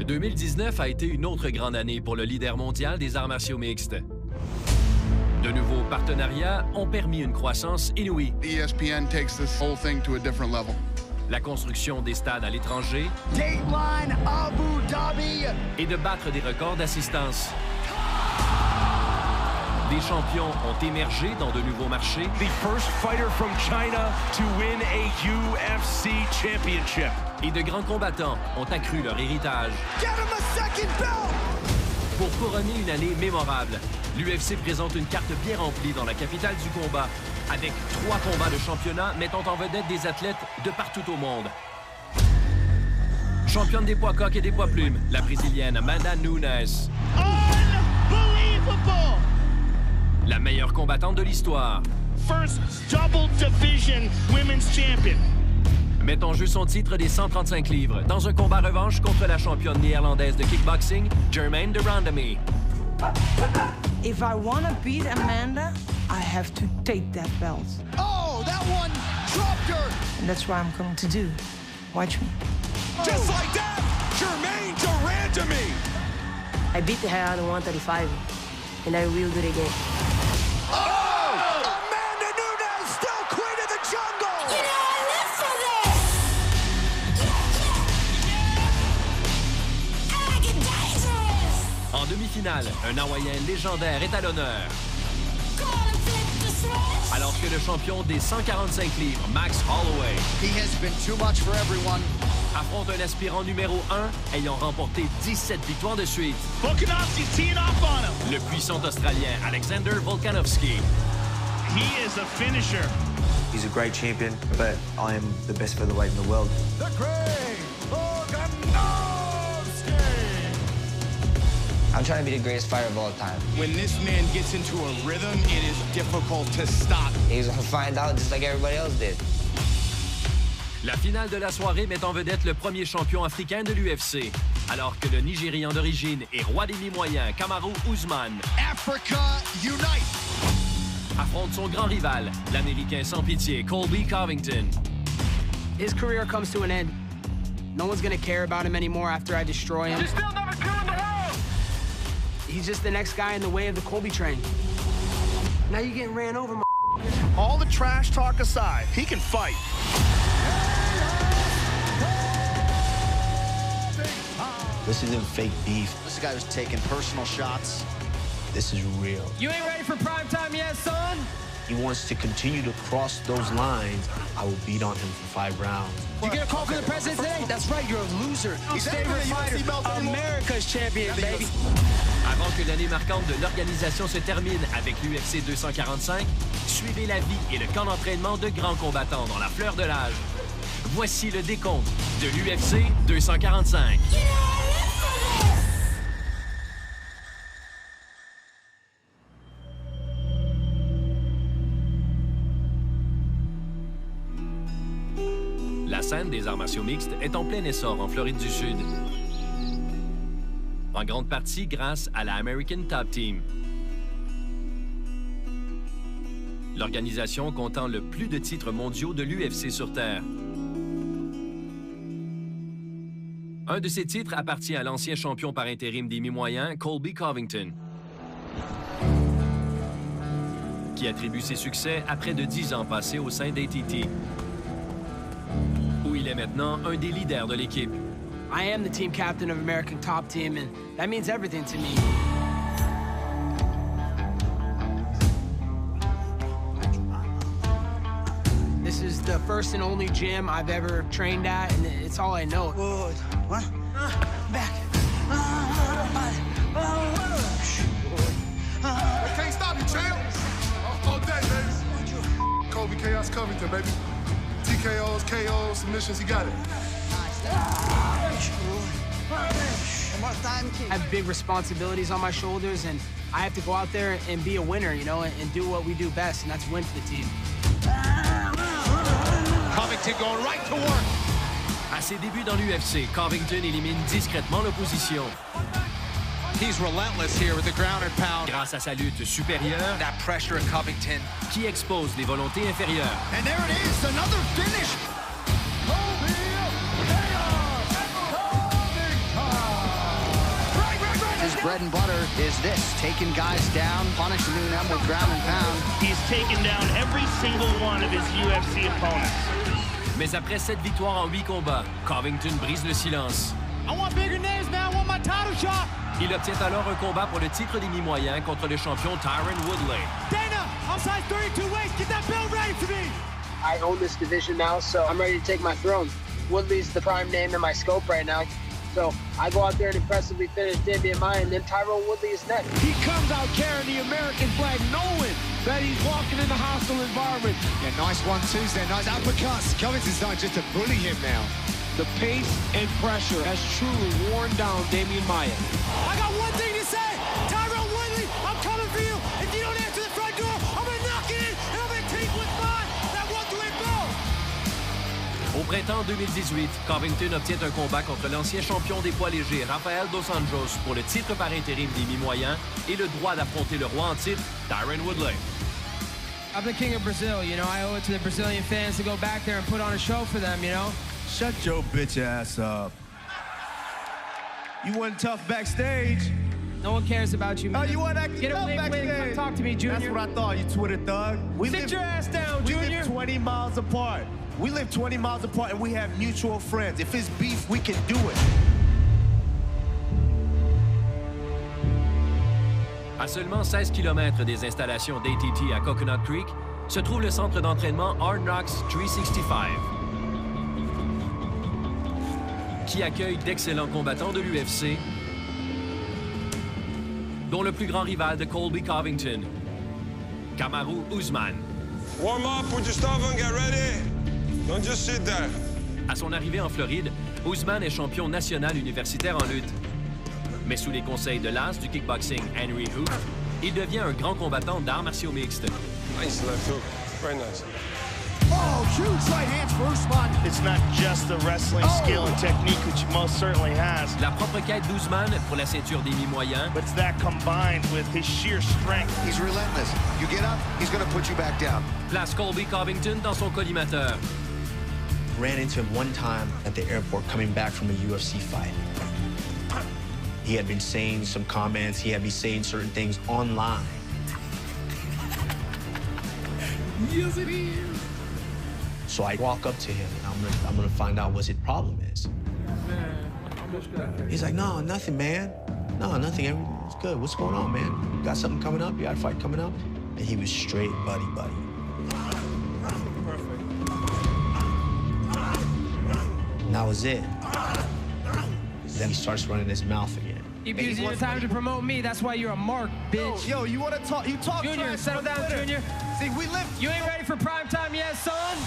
2019 a été une autre grande année pour le leader mondial des arts martiaux mixtes. De nouveaux partenariats ont permis une croissance inouïe. ESPN takes this whole thing to a different level. La construction des stades à l'étranger. Dateline Abu Dhabi. Et de battre des records d'assistance. Des champions ont émergé dans de nouveaux marchés. The first fighter from China to win a UFC championship. Et de grands combattants ont accru leur héritage. Get him a second belt! Pour couronner une année mémorable, l'UFC présente une carte bien remplie dans la capitale du combat, avec 3 combats de championnat mettant en vedette des athlètes de partout au monde. Championne des poids coqs et des poids plumes, la Brésilienne Amanda Nunes. Unbelievable! La meilleure combattante de l'histoire. First double division women's champion. Met en jeu son titre des 135 livres dans un combat revanche contre la championne néerlandaise de kickboxing, Germaine de Randamie. If I want to beat Amanda, I have to take that belt. Oh, that one dropped her! And that's what I'm going to do. Watch me. Just like that, Germaine de Randamie. I beat the hell out of 135, and I will do it again. Amanda Nunes, still queen of the jungle! You know I live for this! I like it dangerous! En demi-finale, un Hawaïen légendaire est à l'honneur. Alors que le champion des 145 livres, Max Holloway, He has been too much for everyone. affronte un aspirant numéro 1 ayant remporté 17 victoires de suite. Volkanovski's teeing off on him. Le puissant Australien Alexander Volkanovski. He is a finisher. He's a great champion, but I am the best featherweight in the world. The great Volkanovski! I'm trying to be the greatest fighter of all time. When this man gets into a rhythm, it is difficult to stop. He's gonna find out just like everybody else did. La finale de la soirée met en vedette le premier champion africain de l'UFC, alors que le Nigérian d'origine et roi des mi-moyens, Kamaru Usman, Africa unite! affronte son grand rival, l'Américain sans pitié, Colby Covington. His career comes to an end. No one's gonna care about him anymore after I destroy him. He's still number 2 in the world. He's just the next guy in the way of the Colby train. Now you're getting ran over, All the trash talk aside, he can fight. This isn't fake beef. This guy was taking personal shots. This is real. You ain't ready for prime time yet, son? He wants to continue to cross those lines. I will beat on him for 5 rounds. You get a call from the president today? That's right, you're a loser. He's favorite fighter, America's champion, baby. Avant que l'année marquante de l'organisation se termine avec l'UFC 245, suivez la vie et le camp d'entraînement de grands combattants dans la fleur de l'âge. Voici le décompte de l'UFC 245. La scène des arts martiaux mixtes est en plein essor en Floride du Sud. En grande partie grâce à la American Top Team. L'organisation comptant le plus de titres mondiaux de l'UFC sur Terre. Un de ces titres appartient à l'ancien champion par intérim des mi-moyens, Colby Covington, qui attribue ses succès à près de 10 ans passés au sein d'ATT, où il est maintenant un des leaders de l'équipe. I am the team captain of American Top Team, and that means everything to me. This is the first and only gym I've ever trained at, and it's all I know. Good. What? Back. I can't stop you, champ. All day, baby. Colby Chaos Covington, baby. TKOs, KOs, submissions, he got it. I have big responsibilities on my shoulders, and I have to go out there and be a winner, you know, and do what we do best, and that's win for the team. Covington going right to work. À ses débuts dans l'UFC, Covington élimine discrètement l'opposition. He's relentless here with the ground and pound. Grâce à sa lutte supérieure, That pressure at Covington. qui expose les volontés inférieures. And there it is, another finish. bread and butter is this, taking guys down, punishing them with ground and pound. He's taken down every single one of his UFC opponents. Mais après 7 victoires en 8 combats, Covington brise le silence. I want bigger names, man. I want my title shot. Il obtient alors un combat pour le titre des mi-moyens contre le champion Tyron Woodley. Dana, I'm size 32 weight. Get that belt ready for me. I own this division now, so I'm ready to take my throne. Woodley's the prime name in my scope right now. So I go out there and impressively finish Damian Maia, and then Tyron Woodley is next. He comes out carrying the American flag, knowing that he's walking in a hostile environment. Yeah, nice 1-2s there, nice uppercuts. Covington's not just to bully him now. The pace and pressure has truly worn down Damian Maia. I got one thing to say. Tyron Woodley, I'm coming for you. If you don't answer the front door, I'm going to knock it in, and I'm going to take what's mine. That welterweight belt. Au printemps 2018, Covington obtient un combat contre l'ancien champion des poids légers Rafael dos Anjos pour le titre par intérim des mi-moyens et le droit d'affronter le roi en titre, Tyron Woodley. I'm the king of Brazil, you know. I owe it to the Brazilian fans to go back there and put on a show for them, you know. Shut your bitch ass up. You wasn't tough backstage. No one cares about you, man. Oh, you weren't acting Get tough away, backstage. Come talk to me, Junior. That's what I thought, you Twitter thug. Sit your ass down, Junior. We live 20 miles apart. We live 20 miles apart and we have mutual friends. If it's beef, we can do it. À seulement 16 km des installations d'ATT à Coconut Creek, se trouve le centre d'entraînement Hard Knocks 365, qui accueille d'excellents combattants de l'UFC, dont le plus grand rival de Colby Covington, Kamaru Usman. Warm up, put your stuff on, get ready. Don't just sit there. À son arrivée en Floride, Usman est champion national universitaire en lutte. Mais sous les conseils de l'as du kickboxing Henry Hooft, il devient un grand combattant d'arts martiaux mixtes. Nice left hook. Very nice. Oh, huge right hands for Usman. It's not just the wrestling skill and technique, which he most certainly has. La propre quête d'Usman pour la ceinture des mi-moyens. But it's that combined with his sheer strength. He's relentless. You get up, he's going to put you back down. Place Colby Covington dans son collimateur. Ran into him one time at the airport coming back from a UFC fight. He had been saying some comments, he had been saying certain things online. Yes, it is. So I walk up to him and I'm gonna find out what his problem is. He's like, no, nothing, man. No, nothing, everything's good. What's going on, man? You got something coming up? You got a fight coming up? And he was straight buddy. And that was it. Then he starts running his mouth again. Keep using your time to promote me. That's why you're a mark, bitch. Yo, you want to talk? You talk Junior, trash settle on down, Twitter. Junior. See, we live. You ain't ready for prime time yet, son?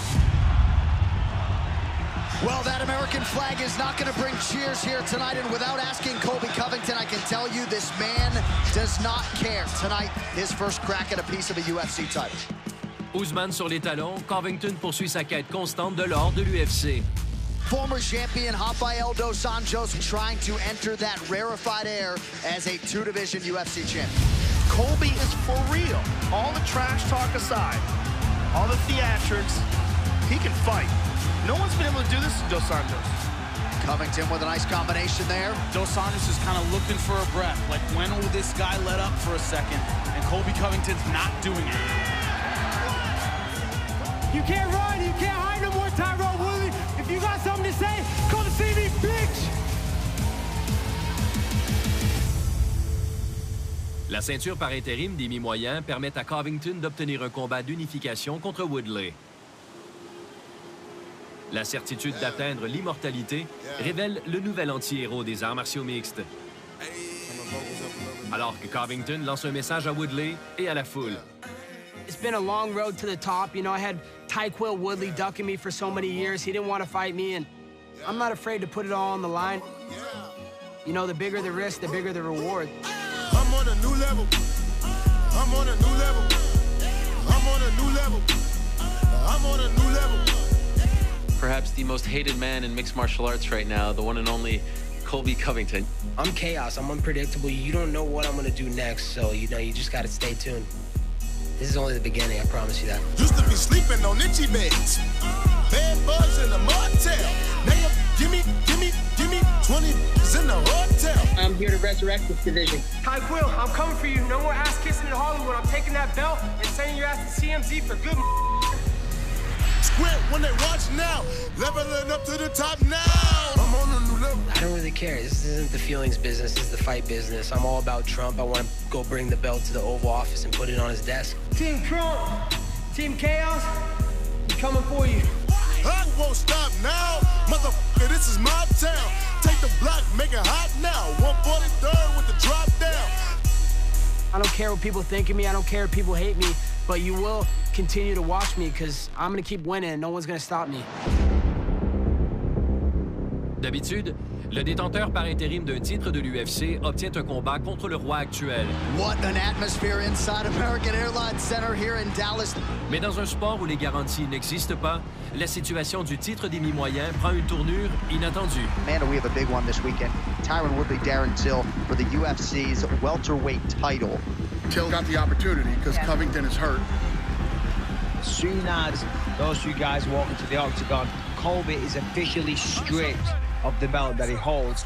Well, that American flag is not going to bring cheers here tonight, and without asking Colby Covington, I can tell you this man does not care. Tonight, his first crack at a piece of a UFC title. Usman sur les talons, Covington poursuit sa quête constante de l'or de l'UFC. Former champion Rafael dos Anjos trying to enter that rarefied air as a two-division UFC champion. Colby is for real. All the trash talk aside, all the theatrics, he can fight. No one's been able to do this to Dos Anjos. Covington with a nice combination there. Dos Anjos is kind of looking for a breath. Like, when will this guy let up for a second? And Colby Covington's not doing it. You can't run, you can't hide no more, Tyron Woodley. If you got something to say, come see me, bitch! La ceinture par intérim des mi-moyens permet à Covington d'obtenir un combat d'unification contre Woodley. La certitude d'atteindre l'immortalité révèle le nouvel anti-héros des arts martiaux mixtes. Alors que Covington lance un message à Woodley et à la foule. It's been a long road to the top. You know, I had Tyquil Woodley ducking me for so many years. He didn't want to fight me, and I'm not afraid to put it all on the line. You know, the bigger the risk, the bigger the reward. I'm on a new level. I'm on a new level. I'm on a new level. I'm on a new level. Perhaps the most hated man in mixed martial arts right now, the one and only Colby Covington. I'm chaos. I'm unpredictable. You don't know what I'm going to do next, so, you know, you just got to stay tuned. This is only the beginning, I promise you that. Used to be sleeping on itchy beds. Bed bugs in the motel. Nigga, give me 20 in the hotel. I'm here to resurrect this division. Ty Quill, I'm coming for you. No more ass kissing in Hollywood. I'm taking that belt and sending your ass to CMZ for good. Squint when they watch now, leveling up to the top now. I'm on a new level. I don't really care. This isn't the feelings business. This is the fight business. I'm all about Trump. I want to go bring the belt to the Oval Office and put it on his desk. Team Trump, Team Chaos, I'm coming for you. I won't stop now, motherfucker. This is my town. Take the block, make it hot now. 143rd with the drop down. I don't care what people think of me. I don't care if people hate me. But you will continue to watch me because I'm going to keep winning and no one's going to stop me. D'habitude, le détenteur par intérim d'un titre de l'UFC obtient un combat contre le roi actuel. What an atmosphere inside American Airlines Center here in Dallas. Mais dans un sport où les garanties n'existent pas, la situation du titre des mi-moyens prend une tournure inattendue. Amanda, we have a big one this weekend. Tyron Woodley, Darren Till for the UFC's welterweight title. Till got the opportunity because Covington is hurt. As soon as those two guys walk into the octagon, Colby is officially stripped of the belt that he holds.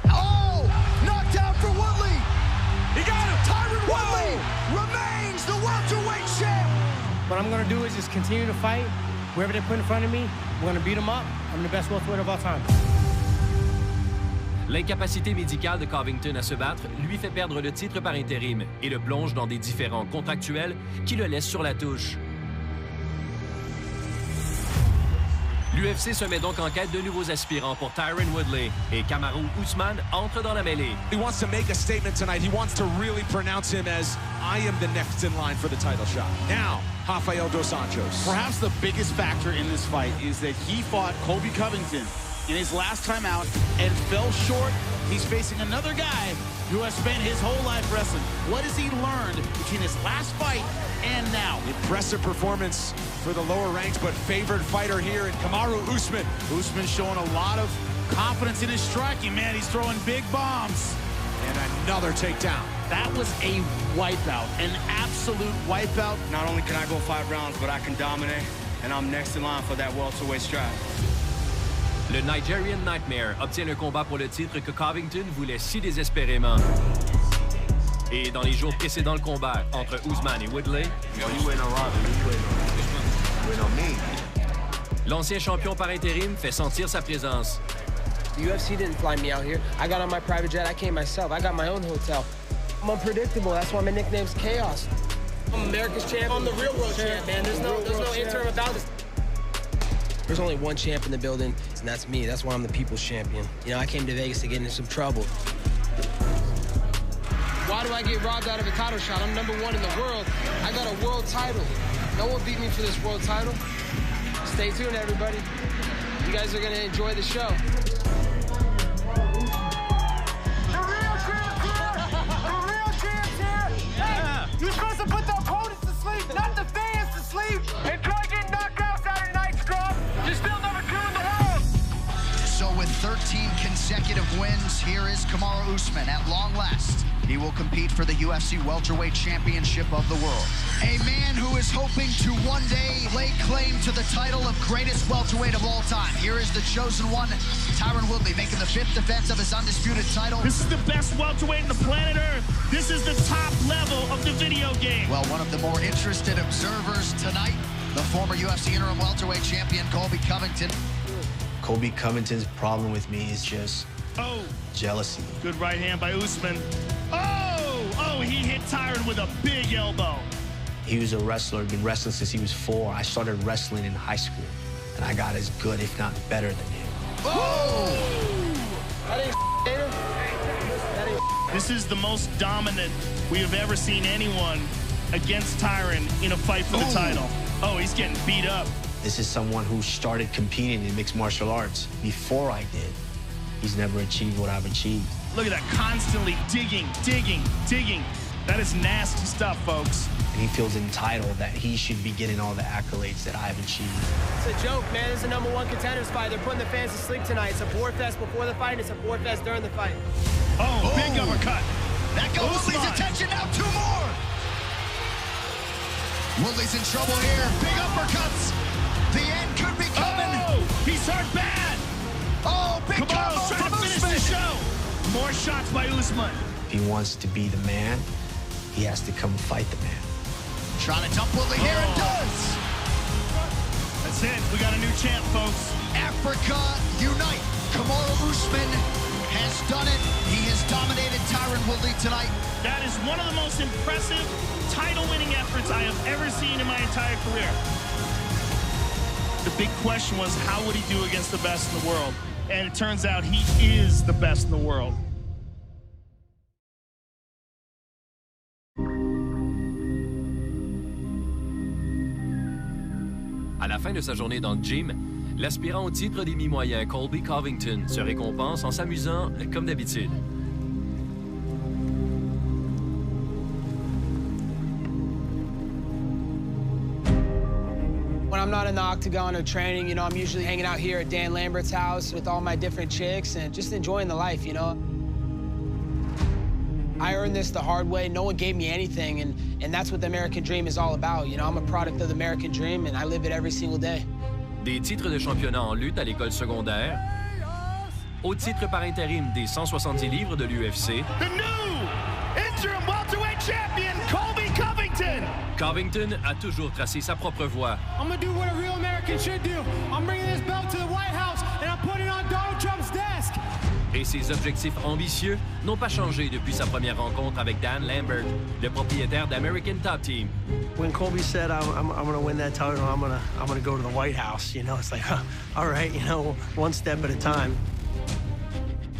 Oh! Knocked out for Woodley! He got him! Tyron Woodley remains the welterweight champ! What I'm going to do is just continue to fight. Whoever they put in front of me, I'm going to beat them up. I'm the best welterweight of all time. L'incapacité médicale de Covington à se battre lui fait perdre le titre par intérim et le plonge dans des différends contractuels qui le laissent sur la touche. L'UFC se met donc en quête de nouveaux aspirants pour Tyron Woodley et Kamaru Usman entre dans la mêlée. He wants to make a statement tonight. He wants to really pronounce him as I am the next in line for the title shot. Now, Rafael dos Anjos. Perhaps the biggest factor in this fight is that he fought Colby Covington in his last time out and fell short. He's facing another guy who has spent his whole life wrestling. What has he learned between his last fight and now? Impressive performance for the lower ranks, but favored fighter here in Kamaru Usman. Usman showing a lot of confidence in his striking, man. He's throwing big bombs. And another takedown. That was a wipeout, an absolute wipeout. Not only can I go 5 rounds, but I can dominate, and I'm next in line for that welterweight strap. Le Nigerian Nightmare obtient le combat pour le titre que Covington voulait si désespérément. Et dans les jours précédant le combat entre Usman et Woodley, l'ancien champion par intérim fait sentir sa présence. The UFC didn't fly me out here. I got on my private jet. I came myself. I got my own hotel. I'm unpredictable. That's why my nickname's Chaos. I'm America's champ. I'm the real world champ, man. There's no interim about this. There's only one champ in the building, and that's me. That's why I'm the people's champion. You know, I came to Vegas to get into some trouble. Why do I get robbed out of a title shot? I'm #1 in the world. I got a world title. No one beat me for this world title. Stay tuned, everybody. You guys are going to enjoy the show. You're supposed to put the opponents to sleep, not the fans to sleep, and try to get knockouts out of night scrum. You're still #2 in the world. So with 13 consecutive wins, here is Kamaru Usman at long last. He will compete for the UFC Welterweight Championship of the world. A man who is hoping to one day lay claim to the title of greatest welterweight of all time. Here is the chosen one, Tyron Woodley, making the 5th defense of his undisputed title. This is the best welterweight on the planet Earth. This is the top level of the video game. Well, one of the more interested observers tonight, the former UFC interim welterweight champion, Colby Covington. Colby Covington's problem with me is just jealousy. Good right hand by Usman. Oh, he hit Tyron with a big elbow. He was a wrestler, been wrestling since he was 4. I started wrestling in high school, and I got as good, if not better than him. This is the most dominant we have ever seen anyone against Tyron in a fight for the title. Oh, he's getting beat up. This is someone who started competing in mixed martial arts before I did. He's never achieved what I've achieved. Look at that, constantly digging. That is nasty stuff, folks. And he feels entitled that he should be getting all the accolades that I've achieved. It's a joke, man. This is a #1 contenders fight. They're putting the fans to sleep tonight. It's a bore fest before the fight, and it's a bore fest during the fight. Oh, big uppercut. That got Woodley's attention. Now 2 more. Woodley's in trouble here. Big uppercuts. The end could be coming. Oh, he's hurt bad. Oh, big combo trying from to finish Usman. the show. More more shots by Usman. If he wants to be the man, he has to come fight the man. Trying to dump Woodley here, and does! That's it. We got a new champ, folks. Africa unite. Kamaru Usman has done it. He has dominated Tyron Woodley tonight. That is one of the most impressive title-winning efforts I have ever seen in my entire career. The big question was, how would he do against the best in the world? And it turns out he is the best in the world. À la fin de sa journée dans le gym, l'aspirant au titre des mi-moyens Colby Covington se récompense en s'amusant comme d'habitude. When I'm not in the octagon or training, you know, I'm usually hanging out here at Dan Lambert's house with all my different chicks and just enjoying the life, you know? I earned this the hard way. No one gave me anything, and that's what the American Dream is all about. You know, I'm a product of the American Dream, and I live it every single day. Des titres de championnat en lutte à l'école secondaire, au titre par intérim des 170 livres de l'UFC. The new interim welterweight champion, Colby Covington. Covington a toujours tracé sa propre voie. I'm gonna do what a real American should do. I'm bringing this belt to the White House, and I'm putting it on Donald Trump's desk. Et ses objectifs ambitieux n'ont pas changé depuis sa première rencontre avec Dan Lambert, le propriétaire d'American Top Team. When Colby said, I'm going to win that title, I'm going to go to the White House, you know, it's like, all right, you know, one step at a time.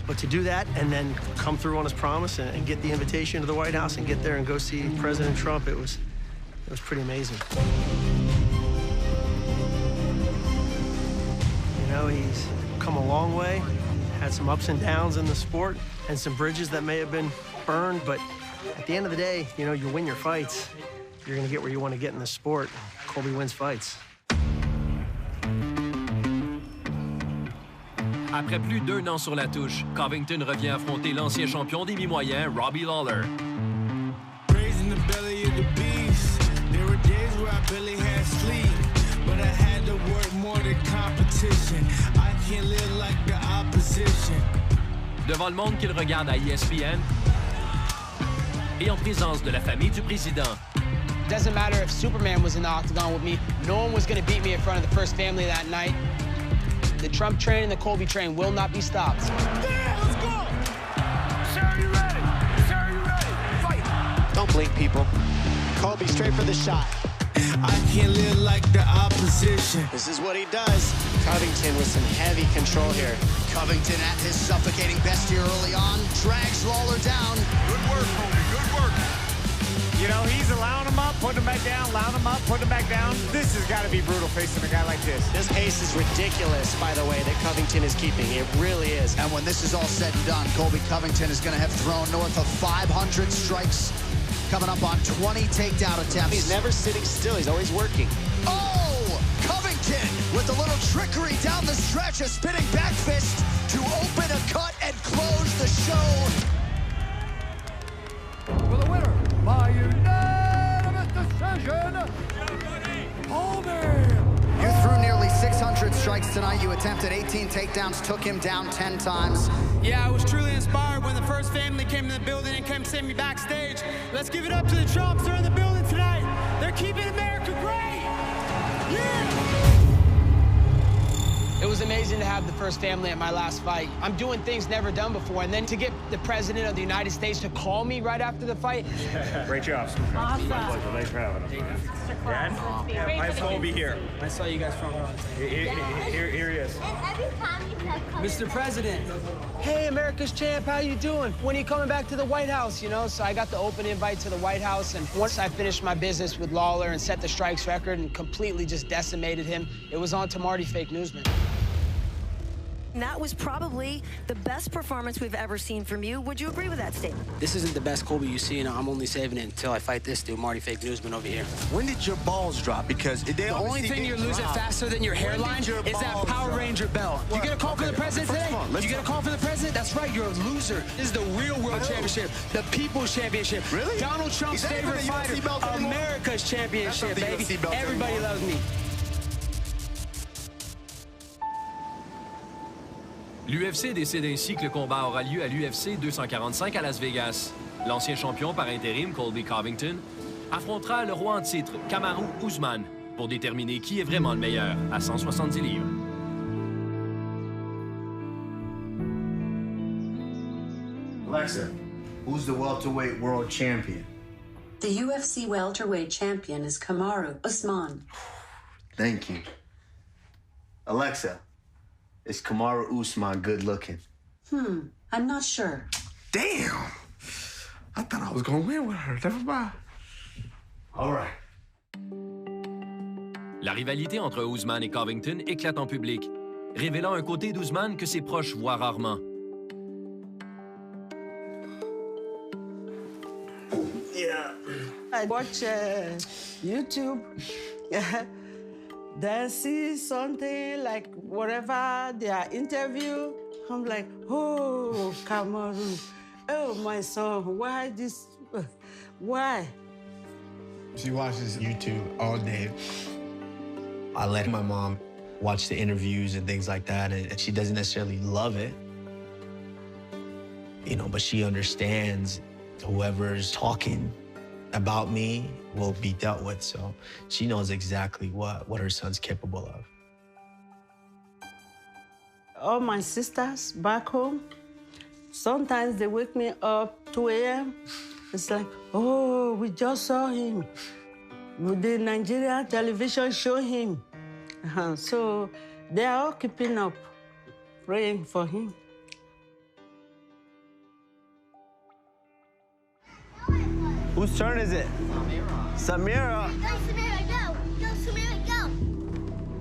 But to do that and then come through on his promise and get the invitation to the White House and get there and go see President Trump, it was pretty amazing. You know, he's come a long way. Had some ups and downs in the sport and some bridges that may have been burned, but at the end of the day, you know, you win your fights. You're going to get where you want to get in the sport. Colby wins fights. Après plus d'1 an sur la touche, Covington revient affronter l'ancien champion des mi-moyens, Robbie Lawler. Raising the belly of the beast. There were days where I barely had sleep, but I had to work more than competition. I can't live like the opposition. Devant le monde qu'il regarde à ESPN et en présence de la famille du président. Doesn't matter if Superman was in the octagon with me, no one was going to beat me in front of the first family that night. The Trump train and the Colby train will not be stopped. Yeah, let's go! Sir, are you ready? Sir, are you ready? Fight! Don't blink, people. Colby straight for the shot. I can't live like the opposition. This is what he does. Covington with some heavy control here. Covington at his suffocating best here early on. Drags Lawler down. Good work, Colby. Good work. You know, he's allowing him up, putting him back down, allowing him up, putting him back down. This has got to be brutal facing a guy like this. This pace is ridiculous, by the way, that Covington is keeping. It really is. And when this is all said and done, Colby Covington is going to have thrown north of 500 strikes, coming up on 20 takedown attempts. He's never sitting still. He's always working. Oh! Covington with a little trickery down the stretch, a spinning back fist to open a cut and close the show. For the winner, by unanimous decision, Colby! You threw nearly 600 strikes tonight. You attempted 18 takedowns, took him down 10 times. Yeah, I was truly inspired when the first family came to the building and came to see me backstage. Let's give it up to the Trumps. They're in the building tonight. They're keeping America great! Yeah! It was amazing to have the first family at my last fight. I'm doing things never done before, and then to get the President of the United States to call me right after the fight. Great job. Awesome. Thanks for having us. Dad? Nice Colby here. I saw you guys from Here he is. Mr. President. Hey, America's champ, how you doing? When are you coming back to the White House, you know? So I got the open invite to the White House, and once I finished my business with Lawler and set the strikes record and completely just decimated him, it was on to Marty Fake Newsman. That was probably the best performance we've ever seen from you. Would you agree with that statement? This isn't the best Colby you see, and I'm only saving it until I fight this dude, Marty Fake Newsman over here. When did your balls drop? Because the only thing you're losing faster than your hairline is that Power Ranger belt. You get a call for the president today? You get a call for the president? That's right, you're a loser. This is the real world championship, the people's championship. Really? Donald Trump's favorite fighter, America's championship, baby. Everybody loves me. L'UFC décide ainsi que le combat aura lieu à l'UFC 245 à Las Vegas. L'ancien champion par intérim, Colby Covington, affrontera le roi en titre, Kamaru Usman, pour déterminer qui est vraiment le meilleur à 170 livres. Alexa, who's the welterweight world champion? The UFC welterweight champion is Kamaru Usman. Thank you. Alexa, is Kamaru Usman good looking? I'm not sure. Damn! I thought I was gonna win with her. Never mind. All right. La rivalité entre Usman et Covington éclate en public, révélant un côté d'Usman que ses proches voient rarement. Yeah. I watch YouTube. Then I see something like whatever their interview. I'm like, oh, Kamaru. Oh, my son, why this? Why? She watches YouTube all day. I let my mom watch the interviews and things like that, and she doesn't necessarily love it, you know, but she understands whoever's talking about me will be dealt with, so she knows exactly what her son's capable of. All my sisters back home, sometimes they wake me up 2 a.m. It's like, oh, we just saw him. The Nigerian television show him. So they are all keeping up, praying for him. Whose turn is it? Samira. Go, Samira, go. Go, Samira, go.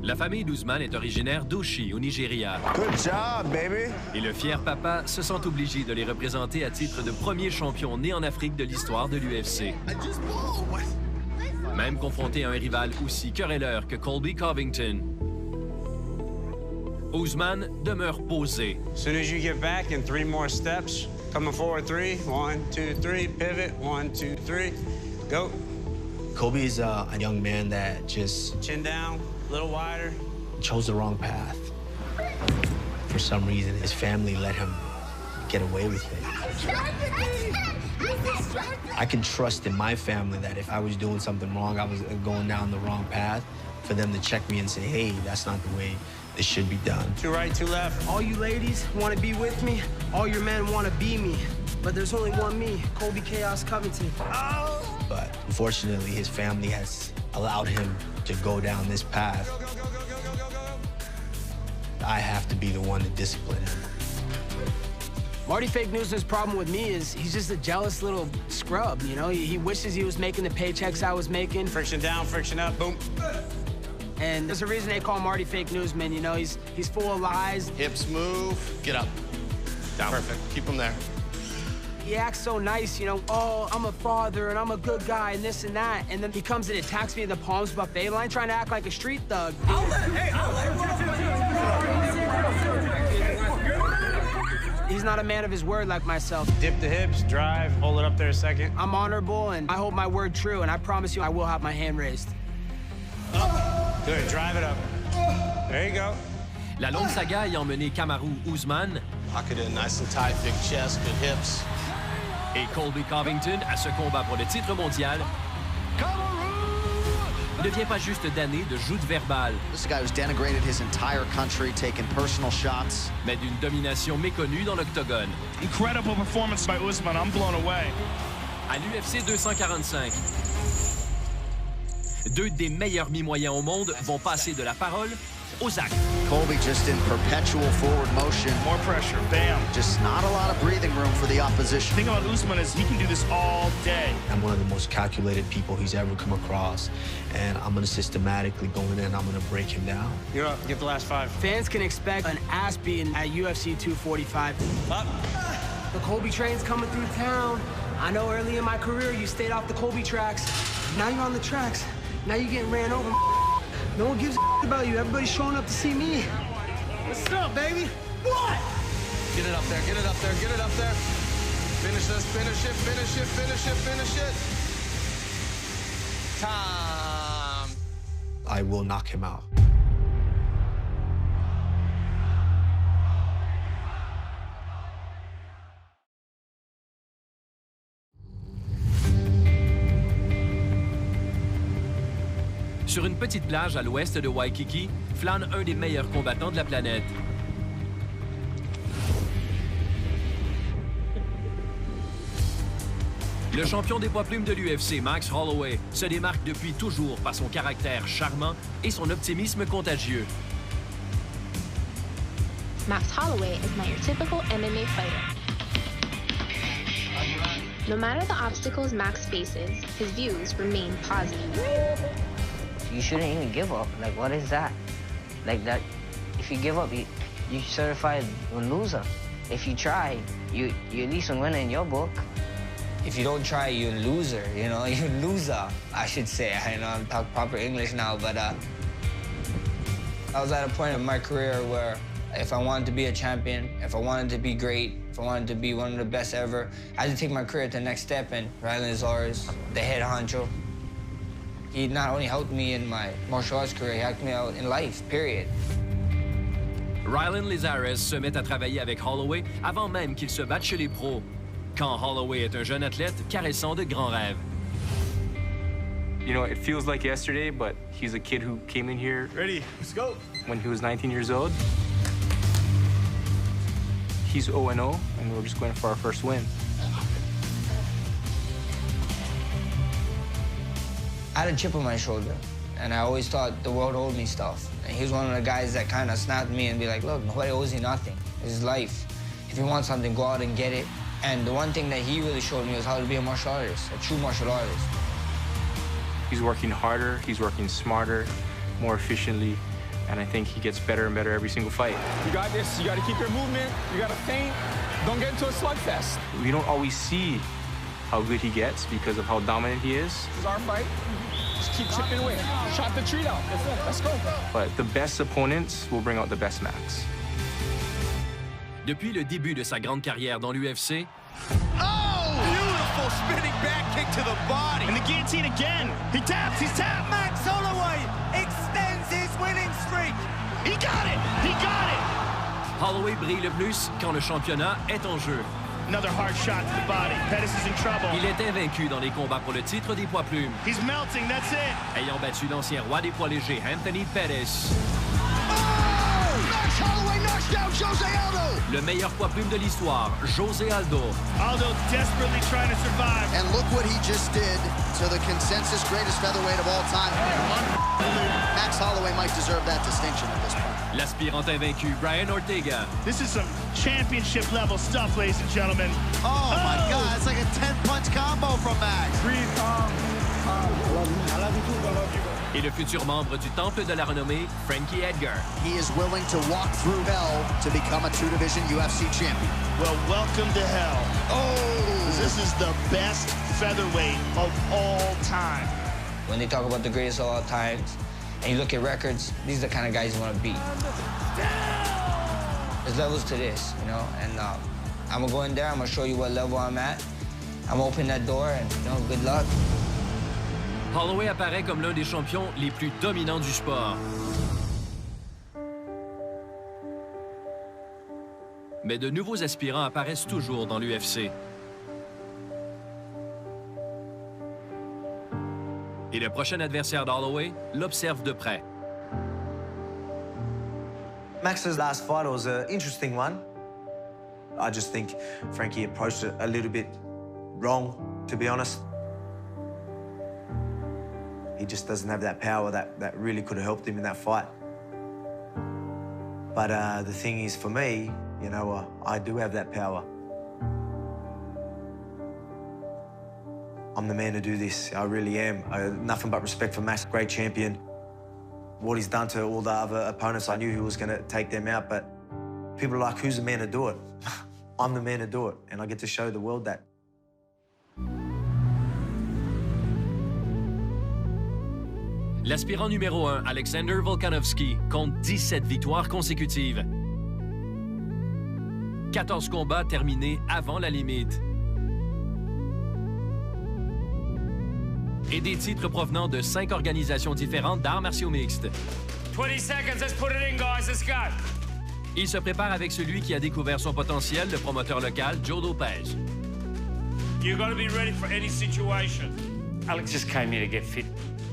La famille d'Usman est originaire d'Oshi, au Nigeria. Good job, baby. Et le fier papa se sent obligé de les représenter à titre de premier champion né en Afrique de l'histoire de l'UFC. Même confronté à un rival aussi querelleur que Colby Covington, Usman demeure posé. As soon as you get back in 3 more steps, coming forward 3, 1, 2, 3, pivot, 1, 2, 3, go. Colby is a young man that just Chin down, a little wider. chose the wrong path. For some reason, his family let him get away with it. I can trust in my family that if I was doing something wrong, I was going down the wrong path, for them to check me and say, hey, that's not the way this should be done. 2 right, 2 left. All you ladies want to be with me. All your men want to be me. But there's only one me, Colby Chaos Covington. But unfortunately, his family has allowed him to go down this path. I have to be the one to discipline him. Marty Fake News's problem with me is he's just a jealous little scrub, you know? He wishes he was making the paychecks I was making. Friction down, friction up, boom. And there's a reason they call Marty Fake Newsman, you know? He's full of lies. Hips move, get up. Down. Perfect, keep him there. He acts so nice, you know, oh, I'm a father and I'm a good guy and this and that. And then he comes and attacks me in the Palms buffet line trying to act like a street thug. He's not a man of his word like myself. Dip the hips, drive, hold it up there a second. I'm honorable and I hold my word true, and I promise you I will have my hand raised. Good, drive it up. There you go. La longue saga ayant mené Kamaru Usman, Lock it in nice and tight, big chest, good hips. Et Colby Covington à ce combat pour le titre mondial, ne vient pas juste d'années de joutes verbales. This guy who's denigrated his entire country, taking personal shots. Mais d'une domination méconnue dans l'octogone. Incredible performance by Usman. I'm blown away. À l'UFC 245, 2 des meilleurs mi-moyens au monde vont passer de la parole aux actes. Colby just in perpetual forward motion. More pressure, bam. Just not a lot of breathing room for the opposition. The thing about Usman is he can do this all day. I'm one of the most calculated people he's ever come across, and I'm gonna systematically go in and I'm gonna break him down. You're up, get the last 5. Fans can expect an ass beating at UFC 245. Up. The Colby train's coming through town. I know early in my career you stayed off the Colby tracks. Now you're on the tracks. Now you're getting ran over. No one gives a about you. Everybody's showing up to see me. What's up, baby? What? Get it up there, get it up there, get it up there. Finish this, finish it, finish it, finish it, finish it. Time. I will knock him out. Sur une petite plage à l'ouest de Waikiki, flâne un des meilleurs combattants de la planète. Le champion des poids plumes de l'UFC, Max Holloway, se démarque depuis toujours par son caractère charmant et son optimisme contagieux. Max Holloway is not your typical MMA fighter. No matter the obstacles Max faces, his views remain positive. You shouldn't even give up. Like, what is that? Like that, if you give up, you're certified a loser. If you try, you at least a winner in your book. If you don't try, you're a loser, you know? You're a loser, I should say. I know I'm talking proper English now, but I was at a point in my career where if I wanted to be a champion, if I wanted to be great, if I wanted to be one of the best ever, I had to take my career to the next step, and Rylan Lazarus, the head honcho, he not only helped me in my martial arts career, he helped me out in life, period. Rylan Lazarus se met à travailler avec Holloway avant même qu'il se batte chez les pros. Quand Holloway est un jeune athlète caressant de grands rêves. You know, it feels like yesterday, but he's a kid who came in here. Ready, let's go. When he was 19 years old. He's 0-0, and we're just going for our first win. I had a chip on my shoulder, and I always thought the world owed me stuff. And he was one of the guys that kind of snapped me and be like, look, nobody owes you nothing. It's his life. If you want something, go out and get it. And the one thing that he really showed me was how to be a martial artist, a true martial artist. He's working harder, he's working smarter, more efficiently, and I think he gets better and better every single fight. You got this. You got to keep your movement. You got to feint. Don't get into a slugfest. We don't always see how good he gets because of how dominant he is. This is our fight. Just keep chipping away. Shot the treat out. That's it. Let's go. But the best opponents will bring out the best Max. Depuis le début de sa grande carrière dans l'UFC, Beautiful spinning back kick to the body. And the guillotine again. He taps, he's tapped. Max Holloway extends his winning streak. He got it, he got it. Holloway brille le plus quand le championnat est en jeu. Another hard shot to the body. Pettis is in trouble. Il est invaincu dans les combats pour le titre des poids plumes. He's melting, that's it. Ayant battu l'ancien roi des poids légers, Anthony Pettis. Max Holloway knocks down Jose Aldo. Le meilleur poids plume de l'histoire, Jose Aldo. Aldo desperately trying to survive. And look what he just did to the consensus greatest featherweight of all time. Max Holloway might deserve that distinction at this point. L'aspirant invaincu, Brian Ortega. This is some championship level stuff, ladies and gentlemen. Oh my God, it's like a 10-punch combo from Max. Breathe, Tom. I love you too, I love you. Et le futur membre du Temple de la Renommée, Frankie Edgar. He is willing to walk through hell to become a two-division UFC champion. Well, welcome to hell. Oh! This is the best featherweight of all time. When they talk about the greatest of all times, and you look at records, these are the kind of guys you want to beat. There's levels to this, you know, and I'm gonna go in there, I'm gonna show you what level I'm at. I'm gonna open that door, and, you know, good luck. Holloway apparaît comme l'un des champions les plus dominants du sport. Mais de nouveaux aspirants apparaissent toujours dans l'UFC. Et le prochain adversaire d'Holloway l'observe de près. Max's last fight was an interesting one. I just think Frankie approached it a little bit wrong, to be honest. He just doesn't have that power that really could have helped him in that fight. But the thing is, for me, you know, I do have that power. I'm the man to do this. I really am. Nothing but respect for Max, great champion. What he's done to all the other opponents, I knew he was going to take them out, but people are like, who's the man to do it? I'm the man to do it, and I get to show the world that. L'aspirant numéro 1, Alexander Volkanovski, compte 17 victoires consécutives. 14 combats terminés avant la limite. Et des titres provenant de 5 organisations différentes d'arts martiaux mixtes. 20 seconds, let's put it in, guys, let's go. Il se prépare avec celui qui a découvert son potentiel, le promoteur local, Joe Lopez. You got to be ready for any situation. Alex just came here to get fit.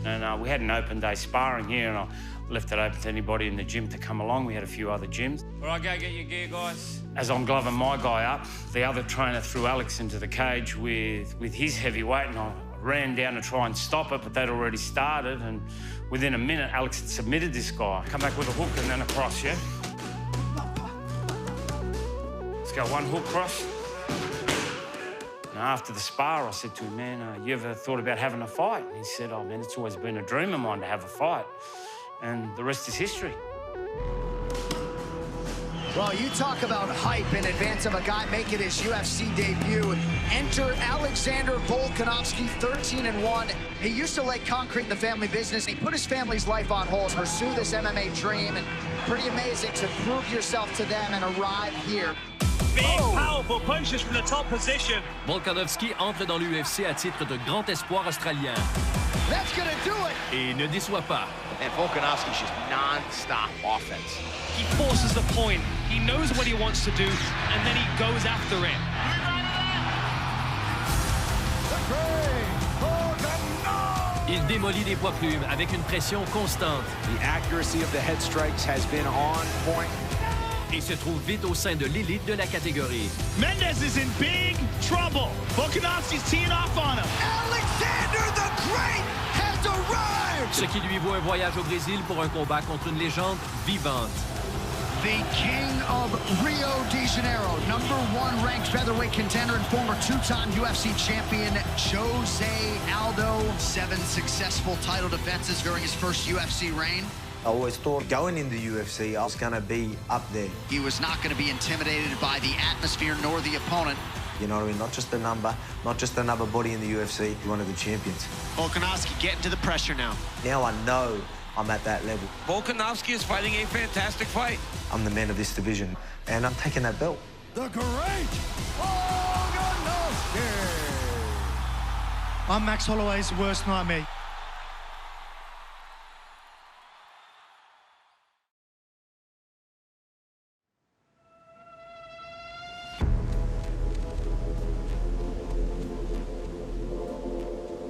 And we had an open day sparring here, and I left it open to anybody in the gym to come along. We had a few other gyms. All right, go get your gear, guys. As I'm gloving my guy up, the other trainer threw Alex into the cage with his heavy weight, and I ran down to try and stop it, but they'd already started, and within a minute, Alex had submitted this guy. Come back with a hook and then a cross, yeah? Let's go, one hook cross. And after the spar, I said to him, man, you ever thought about having a fight? And he said, oh, man, it's always been a dream of mine to have a fight. And the rest is history. Well, you talk about hype in advance of a guy making his UFC debut. Enter Alexander Volkanovski, 13-1. He used to lay concrete in the family business. He put his family's life on hold to pursue this MMA dream, and pretty amazing to prove yourself to them and arrive here. Big, powerful punches from the top position. Volkanovski entre dans l'UFC à titre de grand espoir australien. That's gonna do it. Et ne déçoit pas. And Volkanovski's just non-stop offense. He forces the point. He knows what he wants to do, and then he goes after it. Il démolit des poids plumes avec une pression constante. The accuracy of the head strikes has been on point. Et se trouve vite au sein de l'élite de la catégorie. Mendes is in big trouble. Volkanovski's teeing off on him. Alexander the Great has arrived! Ce qui lui vaut un voyage au Brésil pour un combat contre une légende vivante. The king of Rio de Janeiro, #1 ranked featherweight contender and former two-time UFC champion, Jose Aldo. 7 successful title defenses during his first UFC reign. I always thought going in the UFC, I was going to be up there. He was not going to be intimidated by the atmosphere nor the opponent. You know what I mean? Not just a number, not just another body in the UFC, one of the champions. Volkanovski getting to the pressure now. Now I know I'm at that level. Volkanovski is fighting a fantastic fight. I'm the man of this division, and I'm taking that belt. The Great Volkanovski! I'm Max Holloway's worst nightmare.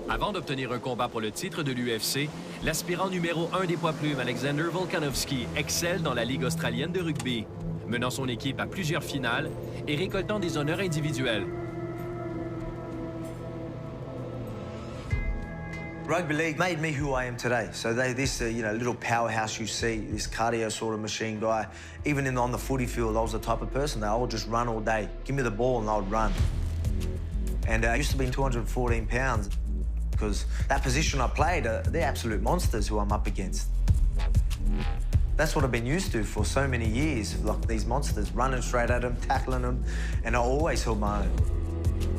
Avant d'obtenir un combat pour le titre de l'UFC, l'aspirant numéro 1 des poids plumes, Alexander Volkanovski, excelle dans la Ligue australienne de rugby, menant son équipe à plusieurs finales et récoltant des honneurs individuels. Rugby league made me who I am today. So this little powerhouse you see, this cardio sort of machine guy, even on the footy field, I was the type of person that I would just run all day. Give me the ball and I would run. And I used to be 214 pounds. Because that position I played, they're absolute monsters who I'm up against. That's what I've been used to for so many years, like these monsters, running straight at them, tackling them, and I always held my own.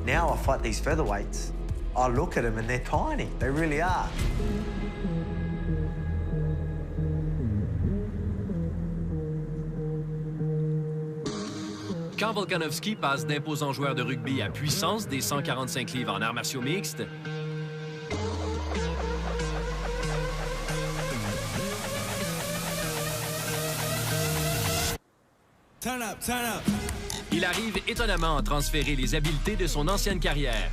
Now I fight these featherweights, I look at them and they're tiny, they really are. Quand Volkanovski passe d'imposants joueurs de rugby à puissance des 145 livres en arts martiaux mixtes, Turn up, turn up. Il arrive étonnamment à transférer les habiletés de son ancienne carrière.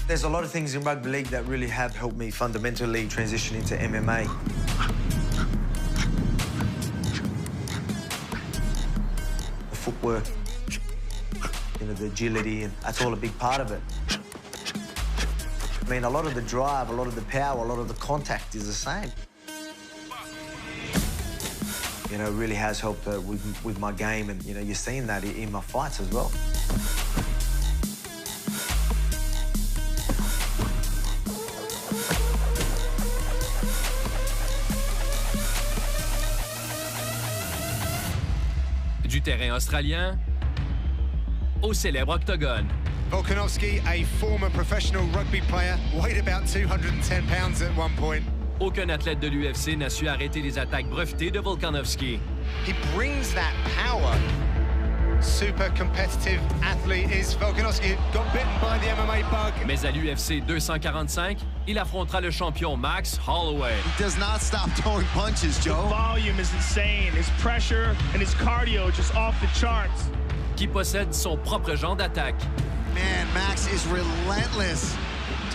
There's a lot of things in rugby league that really have helped me fundamentally transition into MMA. The footwork, the agility, and that's all a big part of it. I mean, a lot of the drive, a lot of the power, a lot of the contact is the same. It really has helped with my game, and you're seeing that in my fights as well. Du terrain australien au célèbre octogone. Volkanovski, a former professional rugby player, weighed about 210 pounds at one point. Aucun athlète de l'UFC n'a su arrêter les attaques brevetées de Volkanovski. He brings that power. Super competitive athlete is Volkanovski. Got bitten by the MMA bug. Mais à l'UFC 245, il affrontera le champion Max Holloway. He does not stop throwing punches, Joe. The volume is insane. His pressure and his cardio just off the charts. Qui possède son propre genre d'attaque. Man, Max is relentless.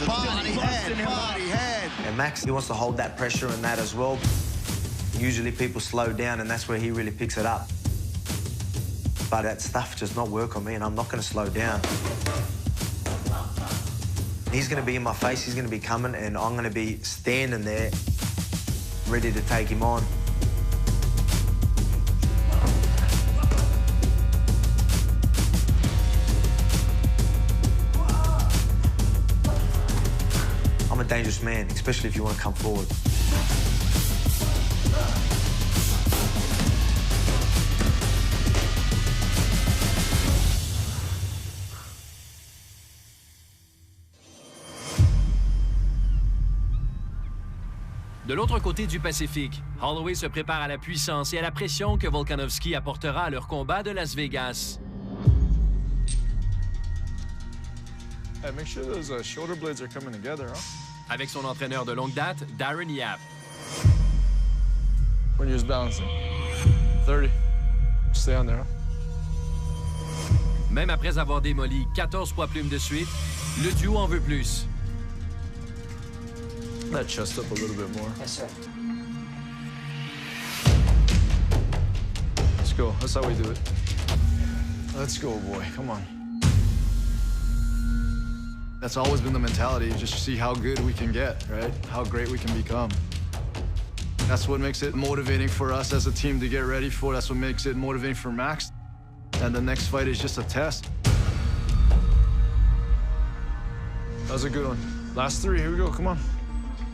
Body head. And Max, he wants to hold that pressure and that as well. Usually people slow down, and that's where he really picks it up. But that stuff does not work on me, and I'm not going to slow down. He's going to be in my face, he's going to be coming, and I'm going to be standing there ready to take him on. I'm a dangerous man, especially if you want to come forward. De l'autre côté du Pacifique, Holloway se prépare à la puissance et à la pression que Volkanovski apportera à leur combat de Las Vegas. Hey, make sure those shoulder blades are coming together, huh? Avec son entraîneur de longue date, Darren Yap. When you're just balancing. 30. Stay on there, huh? Même après avoir démoli 14 poids plumes de suite, le duo en veut plus. That chest up a little bit more. Yes, sir. Let's go. That's how we do it. Let's go, boy. Come on. That's always been the mentality, just see how good we can get, right? How great we can become. That's what makes it motivating for us as a team to get ready for. That's what makes it motivating for Max. And the next fight is just a test. That was a good one. Last three, here we go, come on.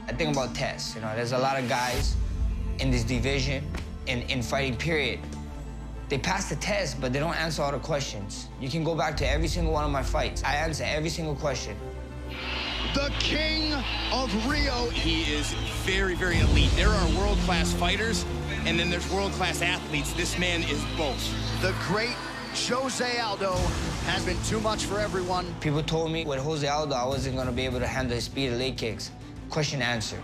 I think about tests. You know, there's a lot of guys in this division and in fighting period. They pass the test, but they don't answer all the questions. You can go back to every single one of my fights. I answer every single question. The king of Rio. He is very, very elite. There are world-class fighters, and then there's world-class athletes. This man is both. The great Jose Aldo has been too much for everyone. People told me with Jose Aldo, I wasn't going to be able to handle his speed of leg kicks. Question answered.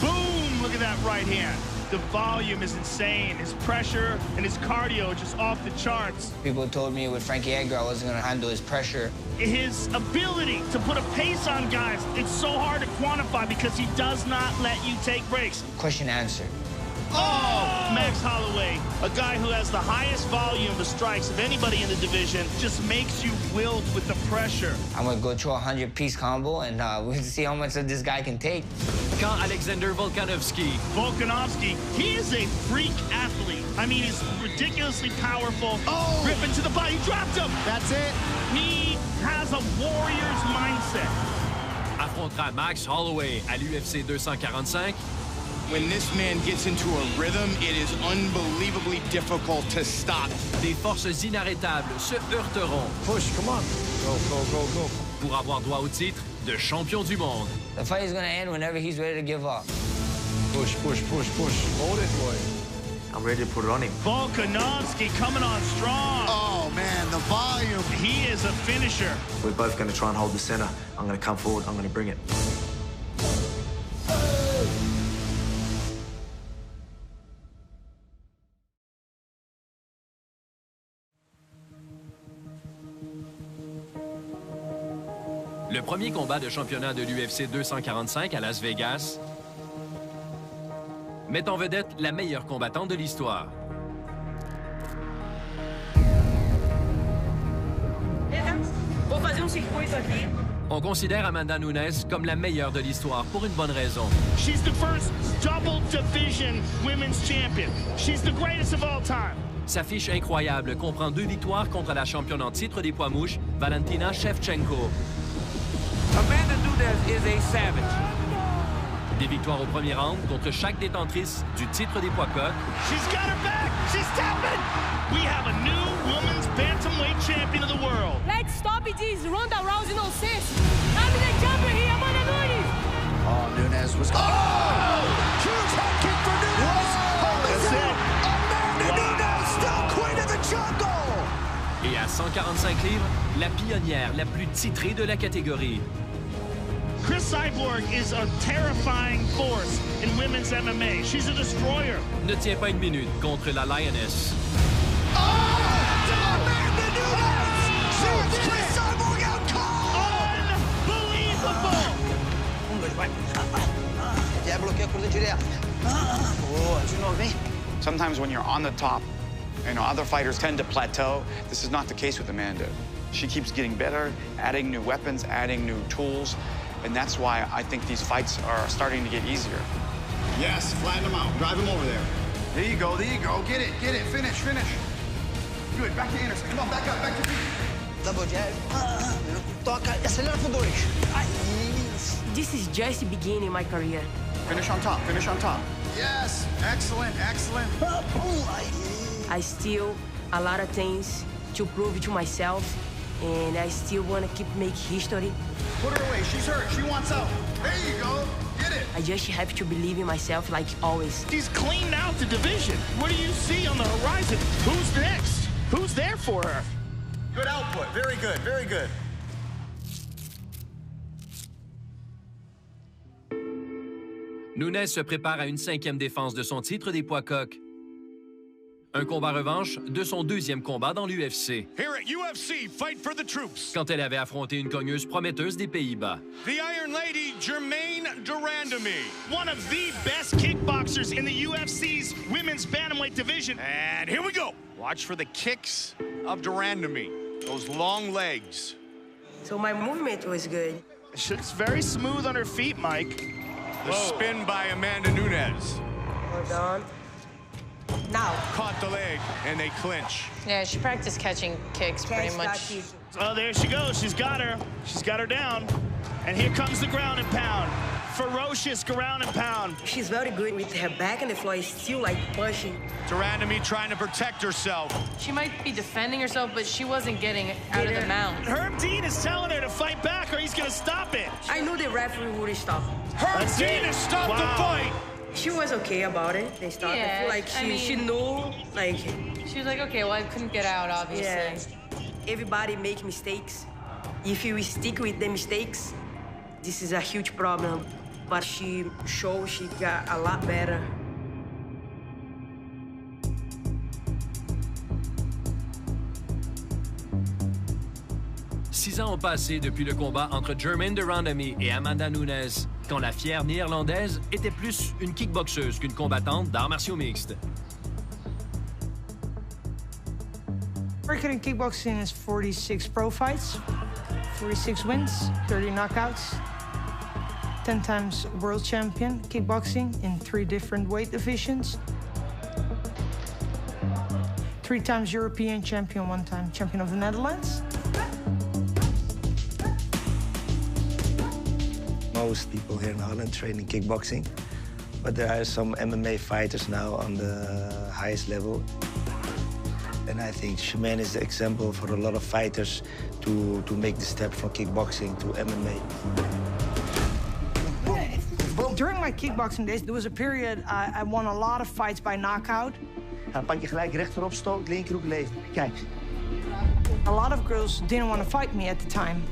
Boom! Look at that right hand. The volume is insane. His pressure and his cardio just off the charts. People told me with Frankie Edgar, I wasn't going to handle his pressure. His ability to put a pace on guys, it's so hard to quantify because he does not let you take breaks. Question answered. Oh, Max Holloway, a guy who has the highest volume of strikes of anybody in the division, just makes you wilt with the pressure. I'm going to go through a 100-piece combo, and we'll see how much of this guy can take. Quand Alexander Volkanovski. Volkanovski, he is a freak athlete. I mean, he's ridiculously powerful. Oh! Rip into the body, dropped him. That's it. He has a warrior's mindset. Affrontera Max Holloway à l'UFC 245. When this man gets into a rhythm, it is unbelievably difficult to stop. Des forces inarrêtables se heurteront. Push, come on. Go, go, go, go. Pour avoir droit au titre de champion du monde. The fight is going to end whenever he's ready to give up. Push, push, push, push. Hold it, boy. I'm ready to put it on him. Volkanovski coming on strong. Oh, man, the volume. He is a finisher. We're both going to try and hold the center. I'm going to come forward. I'm going to bring it. Le premier combat de championnat de l'UFC 245 à Las Vegas met en vedette la meilleure combattante de l'histoire. On considère Amanda Nunes comme la meilleure de l'histoire pour une bonne raison. She's the first double division women's champion. She's the greatest of all time. Sa fiche incroyable comprend 2 victoires contre la championne en titre des poids mouches, Valentina Shevchenko. Amanda Nunes is a savage. Des victoires au premier round contre chaque détentrice du titre des poids coqs. She's got her back. She's tapping. We have a new women's bantamweight champion of the world. Let's stop it, this Ronda Rousey no sense. I'm the jumper here, Amanda Nunes. Oh, Nunes was... Oh! Huge head kick for Nunes. That's it. Amanda Nunes, still queen of the jungle. Et à 145 livres, la pionnière la plus titrée de la catégorie. Chris Cyborg is a terrifying force in women's MMA. She's a destroyer. Ne tient pas une minute contre la Lioness. Oh! Amanda Nunes! She was Chris Cyborg out cold! Unbelievable! sometimes when you're on the top, you know, other fighters tend to plateau. This is not the case with Amanda. She keeps getting better, adding new weapons, adding new tools, and that's why I think these fights are starting to get easier. Yes, flatten him out. Drive him over there. There you go, there you go. Get it, finish, finish. Good, back to Anderson. Come on, back up, back to feet. Double jab. Toca, acelera pro 2. This is just the beginning of my career. Finish on top, finish on top. Yes, excellent, excellent. I still a lot of things to prove to myself, and I still want to keep make history. Put her away, she's hurt, she wants out. There you go, get it. I just have to believe in myself like always. He's cleaned out the division. What do you see on the horizon? Who's next? Who's there for her? Good output, very good, very good. Nunes se prépare à une 5e défense de son titre des poids coqs. Un combat revanche de son 2e combat dans l'UFC. Here at UFC, fight for the troops. Quand elle avait affronté une cogneuse prometteuse des Pays-Bas. The Iron Lady, Germaine de Randamie. One of the best kickboxers in the UFC's women's bantamweight division. And here we go. Watch for the kicks of de Randamie. Those long legs. So my movement was good. She's very smooth on her feet, Mike. The spin by Amanda Nunes. Hold on. Now. Caught the leg, and they clinch. Yeah, she practiced catching kicks pretty much. Oh, there she goes. She's got her. She's got her down. And here comes the ground and pound. Ferocious ground and pound. She's very good with her back on the floor. Is still like pushing. de Randamie trying to protect herself. She might be defending herself, but she wasn't getting out of the mount. Herb Dean is telling her to fight back or he's going to stop it. I knew the referee would stop. Herb Dean has stopped the fight. She was okay about it. They stopped. Yeah, I feel like she knew, like... She was like, okay, well, I couldn't get out, obviously. Yeah. Everybody make mistakes. If you stick with the mistakes, this is a huge problem. But she showed she got a lot better. 6 ans ont passé depuis le combat entre Germaine de Randamie et Amanda Nunes, quand la fière néerlandaise était plus une kickboxeuse qu'une combattante d'arts martiaux mixtes. Record in kickboxing is 46 pro fights, 46 wins, 30 knockouts, 10 times world champion kickboxing in 3 different weight divisions, 3 times European champion, 1 time champion of the Netherlands. Most people here in Holland train in kickboxing, but there are some MMA fighters now on the highest level. And I think Germaine is the example for a lot of fighters to make the step from kickboxing to MMA. During my kickboxing days, there was a period I won a lot of fights by knockout. Dan pak je gelijk rechterop stoot, linkerhoek leven. Kijk. A lot of girls didn't want to fight me at the time.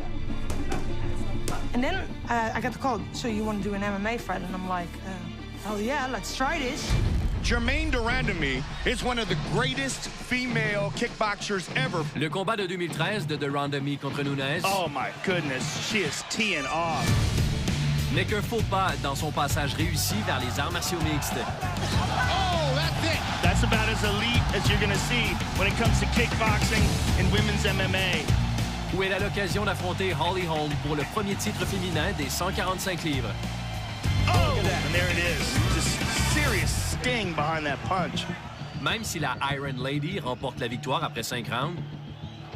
And then I got the call, so you want to do an MMA fight? And I'm like, hell yeah, let's try this. Germaine de Randamie is one of the greatest female kickboxers ever. Le combat de 2013 de Randamie contre Nunes. Oh my goodness, she is teeing off. N'est qu'un faux pas dans son passage réussi vers les arts martiaux mixtes. Oh, that's it. That's about as elite as you're going to see when it comes to kickboxing and women's MMA. Où elle a l'occasion d'affronter Holly Holm pour le premier titre féminin des 145 livres. Oh, and there it is. Just serious sting behind that punch. Même si la Iron Lady remporte la victoire après 5 rounds.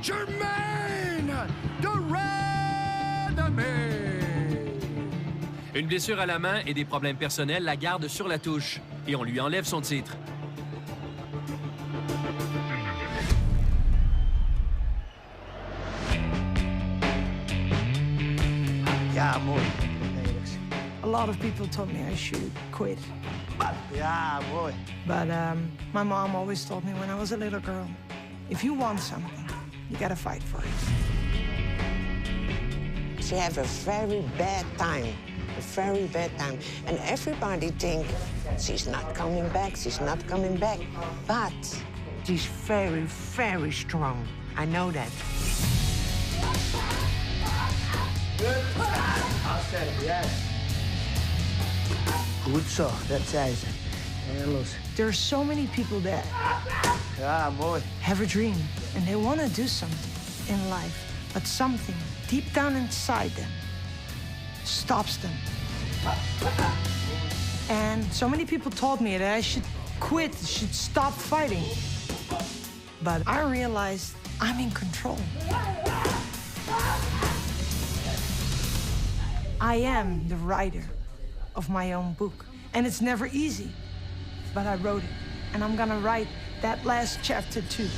Germaine de Randamie. Une blessure à la main et des problèmes personnels la gardent sur la touche et on lui enlève son titre. Ja, mooi. A lot of people told me I should quit. Ja, mooi. But my mom always told me when I was a little girl, if you want something, you gotta fight for it. She have a very bad time, and everybody think she's not coming back, but she's very, very strong. I know that. Yes. Goed zo, dat zei ze. En los. There are so many people that have a dream and they want to do something in life, but something deep down inside them stops them. And so many people told me that I should quit, should stop fighting. But I realized I'm in control. I am the writer of my own book, and it's never easy. But I wrote it, and I'm gonna write that last chapter too.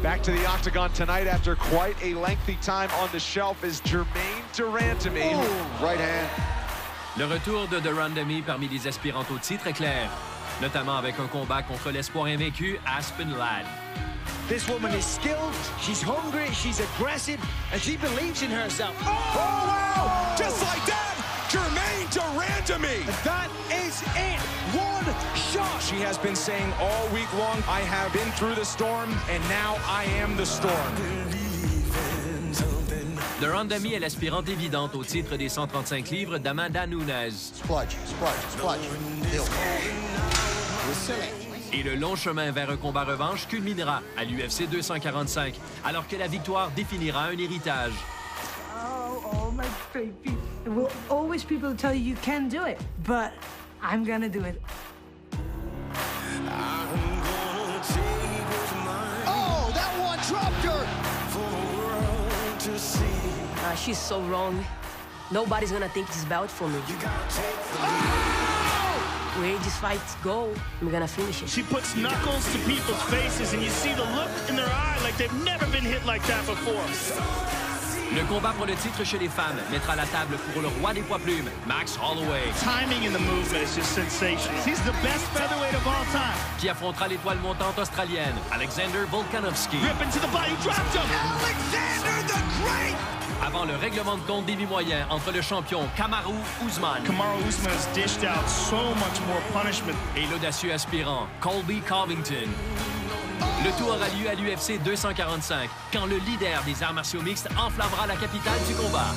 Back to the octagon tonight after quite a lengthy time on the shelf is Germaine de Randamie. Oh, right hand. Le retour de Randamie parmi les aspirantes au titre est clair, notamment avec un combat contre l'espoir invaincu Aspen Ladd. This woman is skilled, she's hungry, she's aggressive, and she believes in herself. Oh, wow! Just like that! Germaine de Randamie! That is it! One shot! She has been saying all week long, I have been through the storm, and now I am the storm. De Randamie est l'aspirante évidente au titre des 135 livres d'Amanda Nunes. Spludge. Et le long chemin vers un combat revanche culminera à l'UFC 245, alors que la victoire définira un héritage. Oh, my baby. There will always people tell you can't do it, but I'm gonna do it. Oh, that one dropped her! She's so wrong. Nobody's gonna take this belt from me. Where this fight go, I'm gonna finish it. She puts knuckles to people's faces, and you see the look in their eye like they've never been hit like that before. Le combat pour le titre chez les femmes mettra la table pour le roi des poids plumes, Max Holloway. Timing in the movement is just sensational. He's the best featherweight of all time. Qui affrontera l'étoile montante australienne, Alexander Volkanovski. Rip into the body, dropped him! Alexander the Great! Avant le règlement de compte des mi-moyens entre le champion Kamaru Usman. Kamaru Usman has dished out so much more punishment. Et l'audacieux aspirant Colby Covington. Le tout aura lieu à l'UFC 245, quand le leader des arts martiaux mixtes enflammera la capitale du combat.